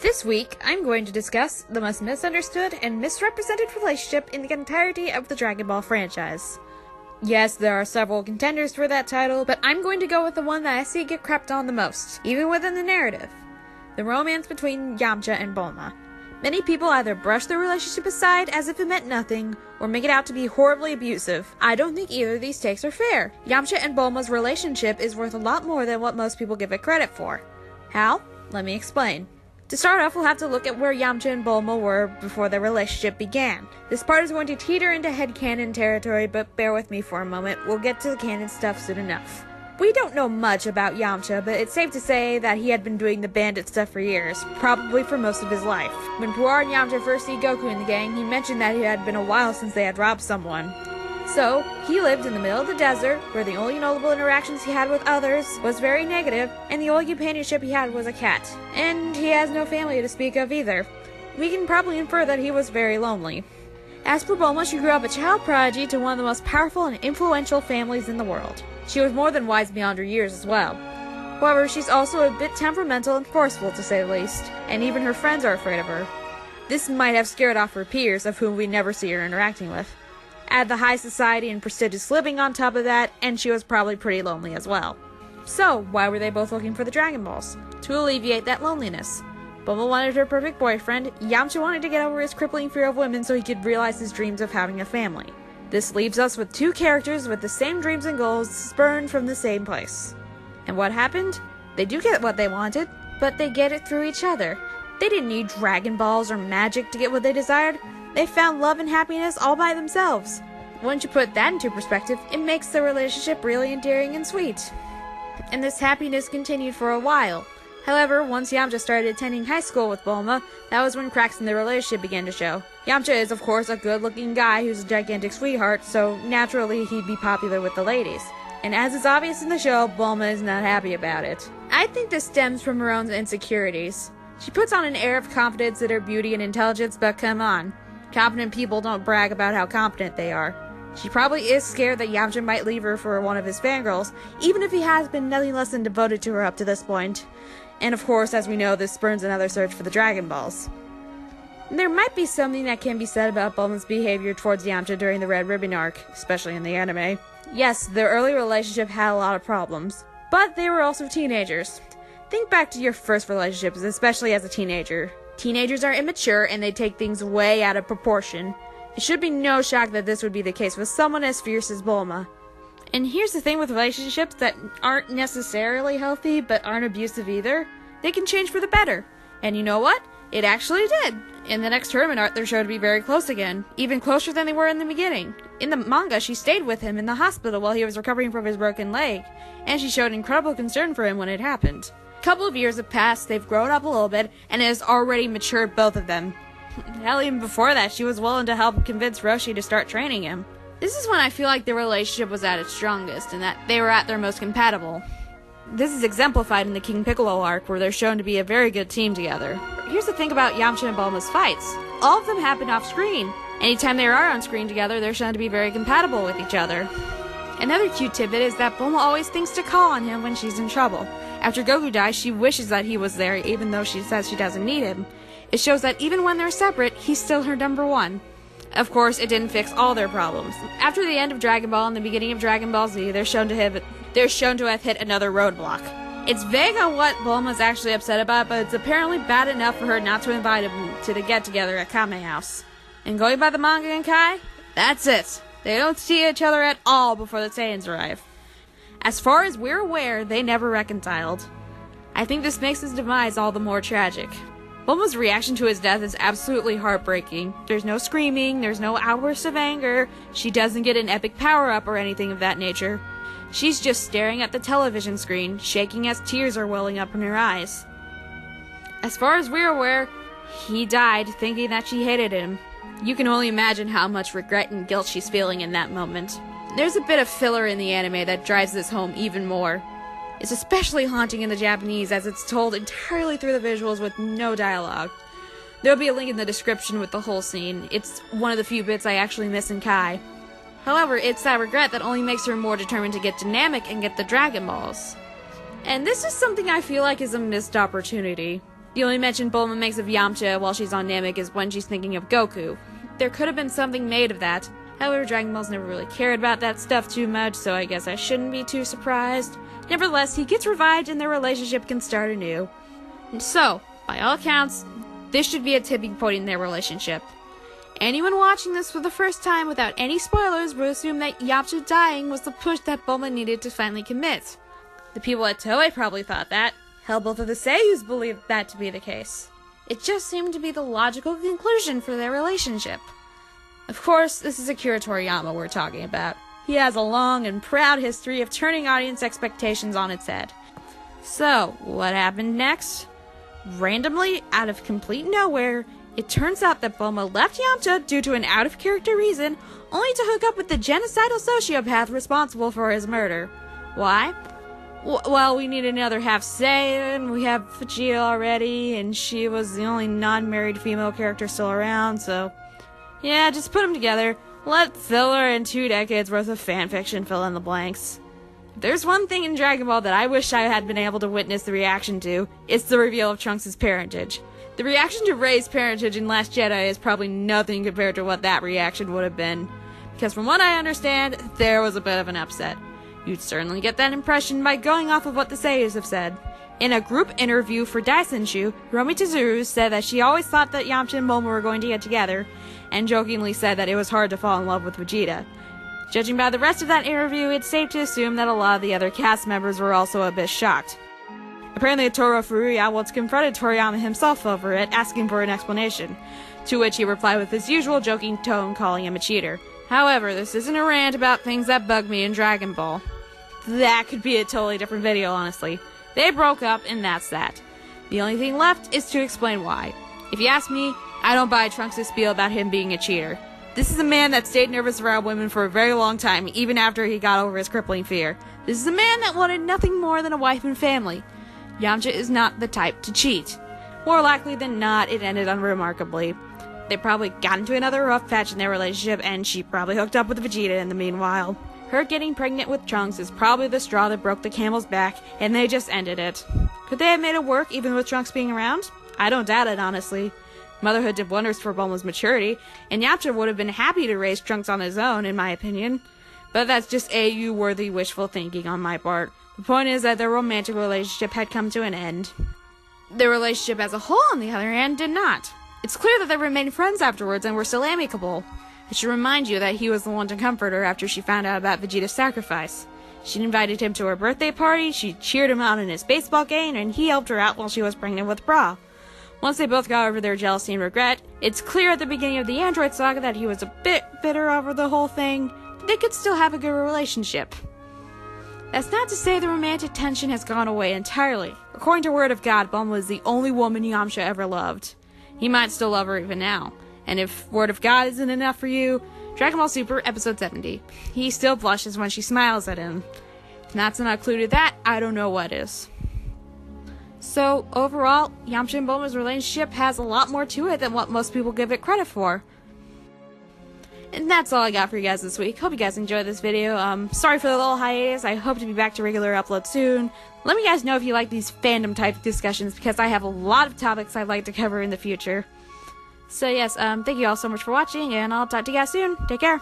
This week, I'm going to discuss the most misunderstood and misrepresented relationship in the entirety of the Dragon Ball franchise. Yes, there are several contenders for that title, but I'm going to go with the one that I see get crapped on the most, even within the narrative. The romance between Yamcha and Bulma. Many people either brush the relationship aside as if it meant nothing, or make it out to be horribly abusive. I don't think either of these takes are fair. Yamcha and Bulma's relationship is worth a lot more than what most people give it credit for. How? Let me explain. To start off, we'll have to look at where Yamcha and Bulma were before their relationship began. This part is going to teeter into headcanon territory, but bear with me for a moment. We'll get to the canon stuff soon enough. We don't know much about Yamcha, but it's safe to say that he had been doing the bandit stuff for years, probably for most of his life. When Puar and Yamcha first see Goku in the gang, he mentioned that it had been a while since they had robbed someone. So, he lived in the middle of the desert, where the only notable interactions he had with others was very negative, and the only companionship he had was a cat. And he has no family to speak of either. We can probably infer that he was very lonely. As for Bulma, she grew up a child prodigy to one of the most powerful and influential families in the world. She was more than wise beyond her years as well. However, she's also a bit temperamental and forceful, to say the least, and even her friends are afraid of her. This might have scared off her peers, of whom we never see her interacting with. Add the high society and prestigious living on top of that, and she was probably pretty lonely as well. So, why were they both looking for the Dragon Balls? To alleviate that loneliness. Bulma wanted her perfect boyfriend, Yamcha wanted to get over his crippling fear of women so he could realize his dreams of having a family. This leaves us with two characters with the same dreams and goals, spurned from the same place. And what happened? They do get what they wanted, but they get it through each other. They didn't need Dragon Balls or magic to get what they desired. They found love and happiness all by themselves. Once you put that into perspective, it makes the relationship really endearing and sweet. And this happiness continued for a while. However, once Yamcha started attending high school with Bulma, that was when cracks in their relationship began to show. Yamcha is, of course, a good-looking guy who's a gigantic sweetheart, so naturally he'd be popular with the ladies. And as is obvious in the show, Bulma is not happy about it. I think this stems from her own insecurities. She puts on an air of confidence in her beauty and intelligence, but come on. Competent people don't brag about how competent they are. She probably is scared that Yamcha might leave her for one of his fangirls, even if he has been nothing less than devoted to her up to this point. And of course, as we know, this spurns another search for the Dragon Balls. There might be something that can be said about Bulma's behavior towards Yamcha during the Red Ribbon arc, especially in the anime. Yes, their early relationship had a lot of problems, but they were also teenagers. Think back to your first relationships, especially as a teenager. Teenagers are immature and they take things way out of proportion. It should be no shock that this would be the case with someone as fierce as Bulma. And here's the thing with relationships that aren't necessarily healthy but aren't abusive either. They can change for the better. And you know what? It actually did. In the next tournament arc, they're shown to be very close again. Even closer than they were in the beginning. In the manga, she stayed with him in the hospital while he was recovering from his broken leg. And she showed incredible concern for him when it happened. A couple of years have passed, they've grown up a little bit, and it has already matured both of them. Hell, even before that, she was willing to help convince Roshi to start training him. This is when I feel like the relationship was at its strongest, and that they were at their most compatible. This is exemplified in the King Piccolo arc, where they're shown to be a very good team together. Here's the thing about Yamcha and Bulma's fights. All of them happen off-screen. Anytime they are on screen together, they're shown to be very compatible with each other. Another cute tidbit is that Bulma always thinks to call on him when she's in trouble. After Goku dies, she wishes that he was there, even though she says she doesn't need him. It shows that even when they're separate, he's still her number one. Of course, it didn't fix all their problems. After the end of Dragon Ball and the beginning of Dragon Ball Z, they're shown to have hit another roadblock. It's vague on what Bulma's actually upset about, but it's apparently bad enough for her not to invite him to the get-together at Kame House. And going by the manga and Kai, that's it. They don't see each other at all before the Saiyans arrive. As far as we're aware, they never reconciled. I think this makes his demise all the more tragic. Bulma's reaction to his death is absolutely heartbreaking. There's no screaming, there's no outburst of anger, she doesn't get an epic power-up or anything of that nature. She's just staring at the television screen, shaking as tears are welling up in her eyes. As far as we're aware, he died thinking that she hated him. You can only imagine how much regret and guilt she's feeling in that moment. There's a bit of filler in the anime that drives this home even more. It's especially haunting in the Japanese as it's told entirely through the visuals with no dialogue. There'll be a link in the description with the whole scene. It's one of the few bits I actually miss in Kai. However, it's that regret that only makes her more determined to get dynamic and get the Dragon Balls. And this is something I feel like is a missed opportunity. The only mention Bulma makes of Yamcha while she's on Namek is when she's thinking of Goku. There could have been something made of that. However, Dragon Ball's never really cared about that stuff too much, so I guess I shouldn't be too surprised. Nevertheless, he gets revived and their relationship can start anew. And so, by all accounts, this should be a tipping point in their relationship. Anyone watching this for the first time without any spoilers would assume that Yamcha dying was the push that Bulma needed to finally commit. The people at Toei probably thought that. Hell, both of the seiyus believed that to be the case. It just seemed to be the logical conclusion for their relationship. Of course, this is Akira Toriyama we're talking about. He has a long and proud history of turning audience expectations on its head. So, what happened next? Randomly, out of complete nowhere, it turns out that Bulma left Yamcha due to an out-of-character reason, only to hook up with the genocidal sociopath responsible for his murder. Why? Well, we need another half Saiyan, we have Vegeta already, and she was the only non-married female character still around, so... yeah, just put them together. Let filler and 2 decades worth of fanfiction fill in the blanks. If there's one thing in Dragon Ball that I wish I had been able to witness the reaction to, it's the reveal of Trunks' parentage. The reaction to Rey's parentage in Last Jedi is probably nothing compared to what that reaction would have been. Because from what I understand, there was a bit of an upset. You'd certainly get that impression by going off of what the seiyus have said. In a group interview for Daisenshu, Romi Tizuru said that she always thought that Yamcha and Bulma were going to get together, and jokingly said that it was hard to fall in love with Vegeta. Judging by the rest of that interview, it's safe to assume that a lot of the other cast members were also a bit shocked. Apparently, Toro Furuya once confronted Toriyama himself over it, asking for an explanation, to which he replied with his usual joking tone, calling him a cheater. However, this isn't a rant about things that bug me in Dragon Ball. That could be a totally different video, honestly. They broke up, and that's that. The only thing left is to explain why. If you ask me, I don't buy Trunks' spiel about him being a cheater. This is a man that stayed nervous around women for a very long time, even after he got over his crippling fear. This is a man that wanted nothing more than a wife and family. Yamcha is not the type to cheat. More likely than not, it ended unremarkably. They probably got into another rough patch in their relationship, and she probably hooked up with Vegeta in the meanwhile. Her getting pregnant with Trunks is probably the straw that broke the camel's back, and they just ended it. Could they have made it work even with Trunks being around? I don't doubt it, honestly. Motherhood did wonders for Bulma's maturity, and Yamcha would have been happy to raise Trunks on his own, in my opinion. But that's just AU-worthy wishful thinking on my part. The point is that their romantic relationship had come to an end. Their relationship as a whole, on the other hand, did not. It's clear that they remained friends afterwards and were still amicable. I should remind you that he was the one to comfort her after she found out about Vegeta's sacrifice. She invited him to her birthday party, she cheered him on in his baseball game, and he helped her out while she was pregnant with Bra. Once they both got over their jealousy and regret, it's clear at the beginning of the Android saga that he was a bit bitter over the whole thing, but they could still have a good relationship. That's not to say the romantic tension has gone away entirely. According to Word of God, Bulma is the only woman Yamcha ever loved. He might still love her even now. And if Word of God isn't enough for you, Dragon Ball Super Episode 70. He still blushes when she smiles at him. If that's not included that, I don't know what is. So, overall, Yamcha and Bulma's relationship has a lot more to it than what most people give it credit for. And that's all I got for you guys this week. Hope you guys enjoyed this video. Sorry for the little hiatus. I hope to be back to regular upload soon. Let me guys know if you like these fandom type discussions, because I have a lot of topics I'd like to cover in the future. So yes, thank you all so much for watching, and I'll talk to you guys soon. Take care.